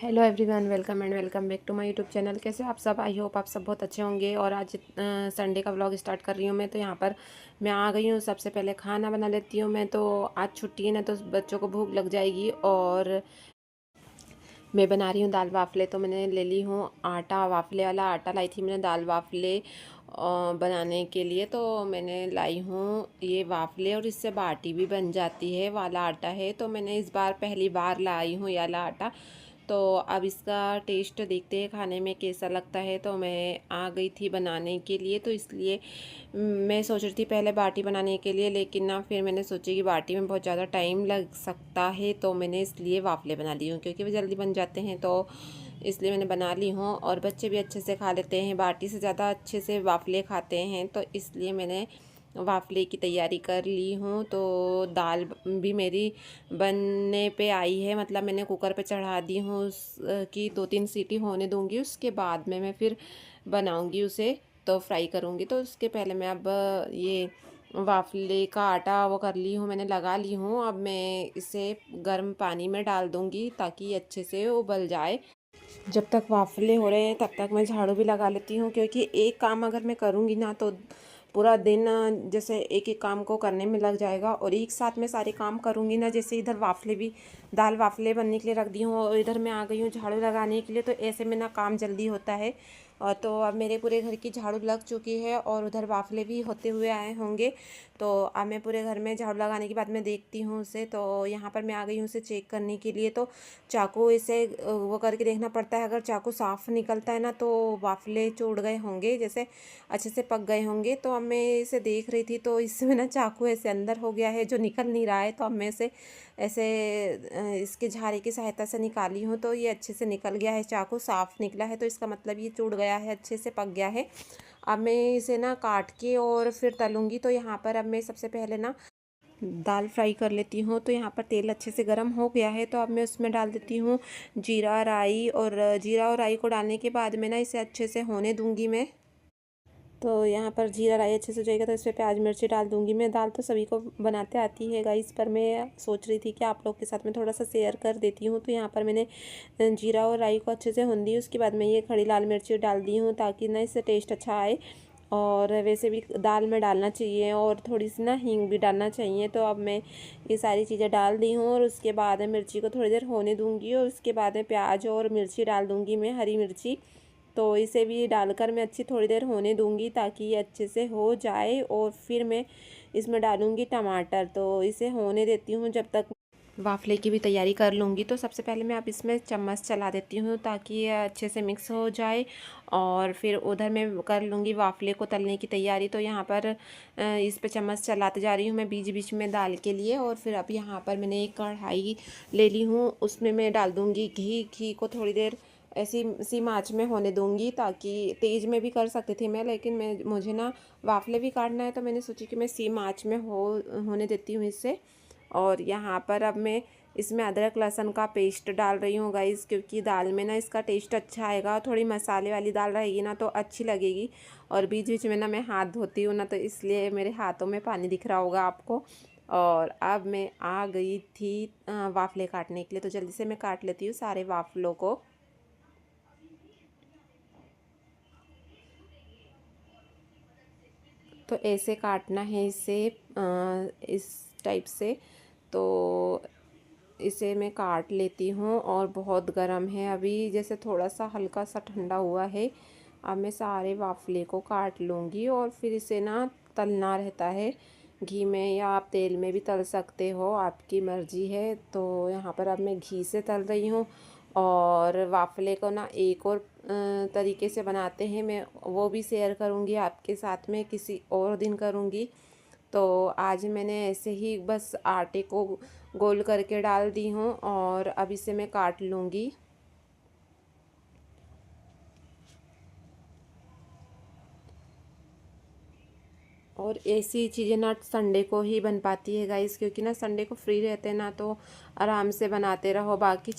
Hello everyone, welcome and welcome back to my YouTube channel. कैसे हो आप सब? आई होप आप सब बहुत अच्छे होंगे। और आज संडे का व्लॉग स्टार्ट कर रही हूँ मैं। तो यहाँ पर मैं आ गई हूँ। सबसे पहले खाना बना लेती हूँ मैं। तो आज छुट्टी है ना, तो बच्चों को भूख लग जाएगी। और मैं बना रही हूँ दाल वाफले। तो मैंने ले ली हूँ आटा, वाफले वाला आटा लाई थी मैंने दाल वाफले बनाने के लिए। तो मैंने लाई हूँ ये वाफले, और इससे बाटी भी बन जाती है वाला आटा है। तो मैंने इस बार पहली बार लाई हूँ ये वाला आटा। तो अब इसका टेस्ट देखते हैं खाने में कैसा लगता है। तो मैं आ गई थी बनाने के लिए। तो इसलिए मैं सोच रही थी पहले बाटी बनाने के लिए, लेकिन ना फिर मैंने सोची कि बाटी में बहुत ज़्यादा टाइम लग सकता है। तो मैंने इसलिए वाफले बना ली हूँ, क्योंकि वो जल्दी बन जाते हैं। तो इसलिए मैंने बना ली हूँ, और बच्चे भी अच्छे से खा लेते हैं। बाटी से ज़्यादा अच्छे से वाफले खाते हैं। तो इसलिए मैंने वाफले की तैयारी कर ली हूँ। तो दाल भी मेरी बनने पे आई है, मतलब मैंने कुकर पे चढ़ा दी हूँ। उसकी 2-3 सीटी होने दूँगी, उसके बाद में मैं फिर बनाऊँगी उसे। तो फ्राई करूँगी। तो उसके पहले मैं अब ये वाफले का आटा वो कर ली हूँ, मैंने लगा ली हूँ। अब मैं इसे गर्म पानी में डाल दूँगी ताकि अच्छे से उबल जाए। जब तक वाफले हो रहे हैं तब तक मैं झाड़ू भी लगा लेती हूँ, क्योंकि एक काम अगर मैं करूँगी ना तो पूरा दिन जैसे एक एक काम को करने में लग जाएगा। और एक साथ में सारे काम करूँगी ना, जैसे इधर वाफले भी दाल वाफले बनने के लिए रख दी हूँ, और इधर मैं आ गई हूँ झाड़ू लगाने के लिए। तो ऐसे में ना काम जल्दी होता है। और तो अब मेरे पूरे घर की झाड़ू लग चुकी है, और उधर वाफले भी होते हुए आए होंगे। तो अब मैं पूरे घर में झाड़ू लगाने के बाद मैं देखती हूँ उसे। तो यहाँ पर मैं आ गई हूँ उसे चेक करने के लिए। तो चाकू इसे वो करके देखना पड़ता है। अगर चाकू साफ़ निकलता है ना, तो वाफले चूड़ गए होंगे, जैसे अच्छे से पक गए होंगे। तो अब मैं इसे देख रही थी, तो इसमें ना चाकू ऐसे अंदर हो गया है जो निकल नहीं रहा है। तो अब मैं इसे ऐसे इसके झारे की सहायता से निकाली हूँ। तो ये अच्छे से निकल गया है, चाकू साफ़ निकला है। तो इसका मतलब ये चूड़ गया है, अच्छे से पक गया है। अब मैं इसे ना काट के और फिर तलूँगी। तो यहाँ पर अब मैं सबसे पहले ना दाल फ्राई कर लेती हूँ। तो यहाँ पर तेल अच्छे से गर्म हो गया है। तो अब मैं उसमें डाल देती हूँ जीरा राई। और जीरा और राई को डालने के बाद में ना इसे अच्छे से होने दूँगी मैं। तो यहाँ पर जीरा राई अच्छे से हो जाएगा, तो इसमें प्याज मिर्ची डाल दूँगी मैं। दाल तो सभी को बनाते आती है गाइस, पर मैं सोच रही थी कि आप लोग के साथ में थोड़ा सा शेयर कर देती हूँ। तो यहाँ पर मैंने जीरा और राई को अच्छे से भून दी। उसके बाद मैं ये खड़ी लाल मिर्ची डाल दी हूँ, ताकि ना इससे टेस्ट अच्छा आए। और वैसे भी दाल में डालना चाहिए, और थोड़ी सी ना हींग भी डालना चाहिए। तो अब मैं ये सारी चीज़ें डाल दी हूँ, और उसके बाद मिर्ची को थोड़ी देर होने दूँगी। और उसके बाद में प्याज और मिर्ची डाल दूँगी मैं, हरी मिर्ची। तो इसे भी डालकर मैं अच्छी थोड़ी देर होने दूँगी, ताकि ये अच्छे से हो जाए। और फिर मैं इसमें डालूँगी टमाटर। तो इसे होने देती हूँ जब तक वाफले की भी तैयारी कर लूँगी। तो सबसे पहले मैं अब इसमें चम्मच चला देती हूँ, ताकि ये अच्छे से मिक्स हो जाए। और फिर उधर मैं कर लूँगी वाफले को तलने की तैयारी। तो यहाँ पर इस पे चम्मच चलाते जा रही हूँ मैं बीच बीच में दाल के लिए। और फिर अब यहाँ पर मैंने एक कढ़ाई ले ली हूँ, उसमें मैं डाल दूँगी घी। घी को थोड़ी देर ऐसी सी आँच में होने दूँगी, ताकि तेज़ में भी कर सकती थी मैं, लेकिन मुझे ना वाफले भी काटना है। तो मैंने सोची कि मैं सेम आँच में होने देती हूँ इसे। और यहाँ पर अब मैं इसमें अदरक लहसुन का पेस्ट डाल रही हूँ गाइस, क्योंकि दाल में ना इसका टेस्ट अच्छा आएगा। थोड़ी मसाले वाली दाल रहेगी ना तो अच्छी लगेगी। और बीच बीच में ना मैं हाथ धोती हूँ ना, तो इसलिए मेरे हाथों में पानी दिख रहा होगा आपको। और अब मैं आ गई थी वाफले काटने के लिए। तो जल्दी से मैं काट लेती हूँ सारे वाफलों को। तो ऐसे काटना है इसे, इस टाइप से। तो इसे मैं काट लेती हूँ। और बहुत गर्म है अभी, जैसे थोड़ा सा हल्का सा ठंडा हुआ है। अब मैं सारे वाफले को काट लूँगी, और फिर इसे ना तलना रहता है घी में, या आप तेल में भी तल सकते हो, आपकी मर्ज़ी है। तो यहाँ पर अब मैं घी से तल रही हूँ। और वाफले को ना एक और तरीके से बनाते हैं, मैं वो भी शेयर करूँगी आपके साथ में, किसी और दिन करूँगी। तो आज मैंने ऐसे ही बस आटे को गोल करके डाल दी हूँ, और अब इसे मैं काट लूँगी। और ऐसी चीज़ें ना संडे को ही बन पाती है गाइस, क्योंकि ना संडे को फ्री रहते हैं ना, तो आराम से बनाते रहो। बाकी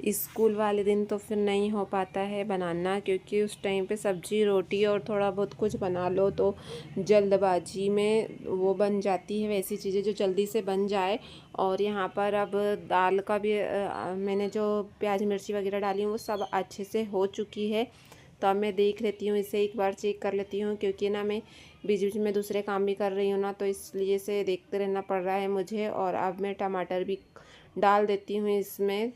स्कूल वाले दिन तो फिर नहीं हो पाता है बनाना, क्योंकि उस टाइम पे सब्जी रोटी और थोड़ा बहुत कुछ बना लो तो जल्दबाजी में वो बन जाती है वैसी चीज़ें जो जल्दी से बन जाए। और यहाँ पर अब दाल का भी मैंने जो प्याज मिर्ची वगैरह डाली वो सब अच्छे से हो चुकी है। तो अब मैं देख लेती हूँ, इसे एक बार चेक कर लेती हूँ, क्योंकि ना मैं बीच बीच में दूसरे काम भी कर रही हूँ ना, तो इसलिए से देखते रहना पड़ रहा है मुझे। और अब मैं टमाटर भी डाल देती हूँ इसमें।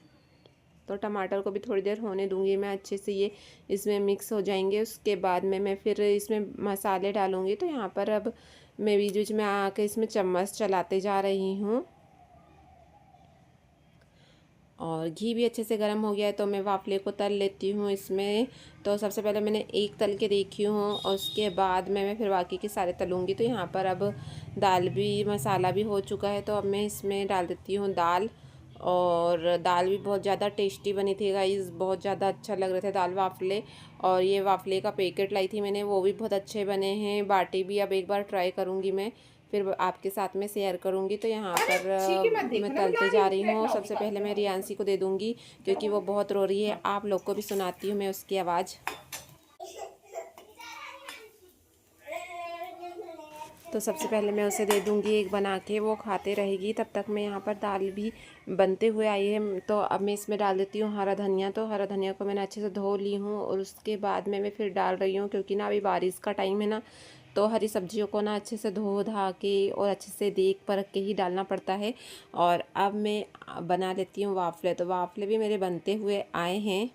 तो टमाटर को भी थोड़ी देर होने दूंगी मैं, अच्छे से ये इसमें मिक्स हो जाएंगे। उसके बाद में मैं फिर इसमें मसाले डालूंगी। तो यहाँ पर अब मैं बीच बीच में आके इसमें चम्मच चलाते जा रही हूँ। और घी भी अच्छे से गर्म हो गया है तो मैं वाफले को तल लेती हूँ इसमें। तो सबसे पहले मैंने एक तल के देखी हूँ और उसके बाद मैं फिर बाकी के सारे तलूँगी। तो यहाँ पर अब दाल भी मसाला भी हो चुका है, तो अब मैं इसमें डाल देती हूँ दाल। और दाल भी बहुत ज़्यादा टेस्टी बनी थी गाइस, बहुत ज़्यादा अच्छा लग रहे थे दाल वाफले। और ये वाफले का पैकेट लाई थी मैंने, वो भी बहुत अच्छे बने हैं। बाटी भी अब एक बार ट्राई करूँगी मैं, फिर आपके साथ में शेयर करूँगी। तो यहाँ पर मैं तलते जा रही हूँ। सबसे पहले मैं रियांसी को दे दूँगी, क्योंकि वो बहुत रो रही है। आप लोग को भी सुनाती हूँ मैं उसकी आवाज़। तो सबसे पहले मैं उसे दे दूँगी एक बना के, वो खाते रहेगी। तब तक मैं यहाँ पर दाल भी बनते हुए आई है। तो अब मैं इसमें डाल देती हूँ हरा धनिया। तो हरा धनिया को मैंने अच्छे से धो ली हूँ और उसके बाद में मैं फिर डाल रही हूँ, क्योंकि ना अभी बारिश का टाइम है ना, तो हरी सब्जियों को ना अच्छे से धो धा के और अच्छे से देख परख के ही डालना पड़ता है। और अब मैं बना लेती हूँ वाफले। तो वाफले भी मेरे बनते हुए आए हैं।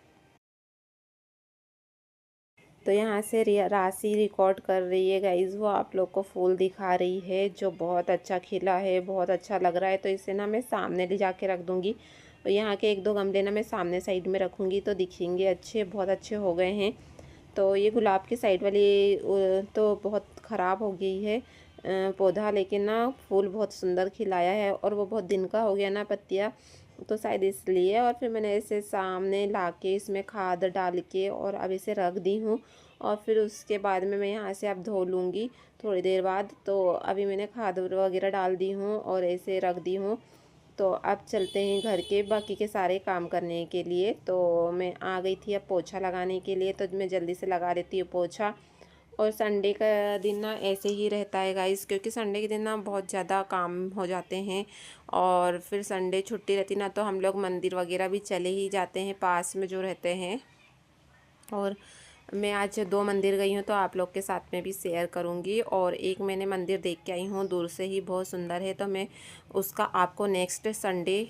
तो यहाँ से राशि रिकॉर्ड कर रही है गाइज, वो आप लोग को फूल दिखा रही है जो बहुत अच्छा खिला है, बहुत अच्छा लग रहा है। तो इसे ना मैं सामने ले जाके रख दूँगी। और यहाँ के एक दो गमले ना मैं सामने साइड में रखूँगी तो दिखेंगे अच्छे, बहुत अच्छे हो गए हैं। तो ये गुलाब की साइड वाली तो बहुत ख़राब हो गई है पौधा, लेकिन ना फूल बहुत सुंदर खिलाया है और वो बहुत दिन का हो गया ना पत्तियाँ, तो शायद इसलिए। और फिर मैंने इसे सामने लाके इसमें खाद डाल के और अब इसे रख दी हूँ। और फिर उसके बाद में मैं यहाँ से अब धो लूँगी थोड़ी देर बाद। तो अभी मैंने खाद वगैरह डाल दी हूँ और ऐसे रख दी हूँ। तो अब चलते हैं घर के बाकी के सारे काम करने के लिए। तो मैं आ गई थी अब पोछा लगाने के लिए, तो मैं जल्दी से लगा देती हूँ पोछा। और संडे का दिन ना ऐसे ही रहता है गाइस, क्योंकि संडे के दिन ना बहुत ज़्यादा काम हो जाते हैं। और फिर संडे छुट्टी रहती ना, तो हम लोग मंदिर वगैरह भी चले ही जाते हैं पास में जो रहते हैं। और मैं आज 2 मंदिर गई हूँ, तो आप लोग के साथ में भी शेयर करूँगी। और एक मैंने मंदिर देख के आई हूँ, दूर से ही बहुत सुंदर है, तो मैं उसका आपको नेक्स्ट संडे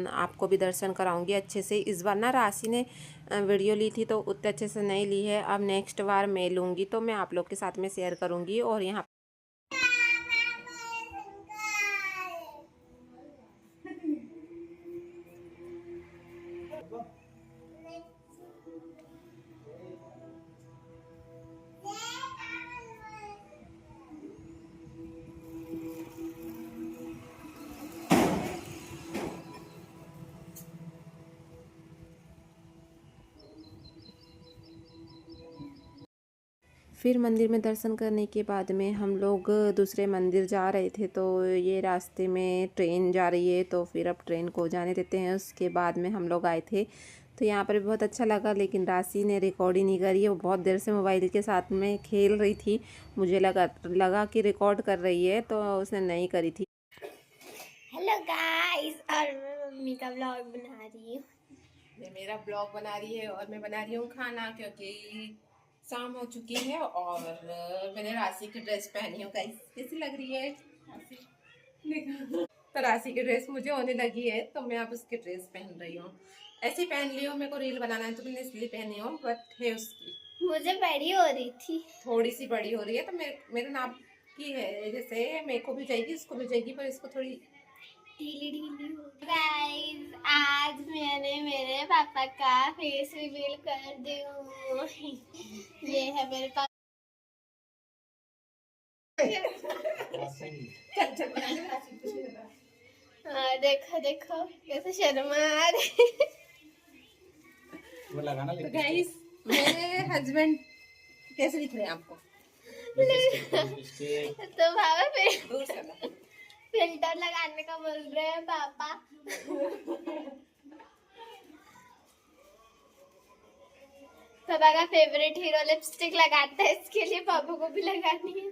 आपको भी दर्शन कराऊँगी अच्छे से। इस बार ना राशि ने वीडियो ली थी तो उतने अच्छे से नहीं ली है, अब नेक्स्ट बार मैं लूँगी तो मैं आप लोग के साथ में शेयर करूँगी। और यहाँ फिर मंदिर में दर्शन करने के बाद में हम लोग दूसरे मंदिर जा रहे थे। तो ये रास्ते में ट्रेन जा रही है, तो फिर अब ट्रेन को जाने देते हैं। उसके बाद में हम लोग आए थे, तो यहाँ पर भी बहुत अच्छा लगा, लेकिन राशि ने रिकॉर्ड ही नहीं करी है। वो बहुत देर से मोबाइल के साथ में खेल रही थी, मुझे लगा कि रिकॉर्ड कर रही है, तो उसने नहीं करी थी। हेलो गाइस, और मैं मम्मी का ब्लॉग बना रही हूँ। ये मेरा ब्लॉग बना रही है और मैं बना रही हूँ खाना, क्योंकि शाम हो चुकी है। और मैंने राशि की ड्रेस पहनी हूँ गाइस, कैसी लग रही है राशि? तो राशि की ड्रेस मुझे होने लगी है, तो मैं अब उसकी ड्रेस पहन रही हूँ। ऐसे पहन ली हूँ, मेरे को रील बनाना है तो मैंने इसलिए पहनी हूँ, बट है उसकी मुझे बड़ी हो रही थी, थोड़ी सी बड़ी हो रही है। तो मेरे नाप की है, जैसे मेरे को भी जाएगी, इसको भी जाएगी, पर इसको थोड़ी ढीली ढीली हो। गाइस, आज मैंने मेरे पापा का फेस रिवील कर दूँ। ये है मेरे पापा। हाँ, देखो देखो कैसे शर्मा रहे। वो लगाना। तो गाइस, मेरे हस्बैंड कैसे दिख रहे हैं आपको? तो पापा फिल्टर लगाने का बोल रहे हैं पापा। पापा का फेवरेट हीरो लिपस्टिक लगाता है, इसके लिए पापा को भी लगानी है।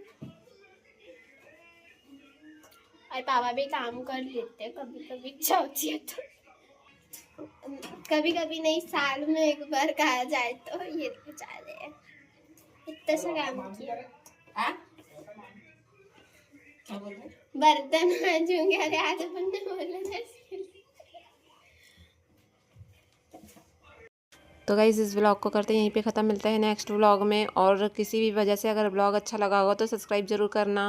और पापा भी काम कर लेते हैं कभी कभी, इच्छा होती है तो। कभी कभी नहीं, साल में एक बार कहा जाए तो। ये जा रहे हैं, इतना सा काम किया। बर्तन मांजूंगी। अरे आज अपन ने बोला ना इसके लिए। तो गाइस इस व्लॉग को करते हैं यहीं पे ख़त्म। मिलता है नेक्स्ट व्लॉग में। और किसी भी वजह से अगर व्लॉग अच्छा लगा होगा तो सब्सक्राइब ज़रूर करना।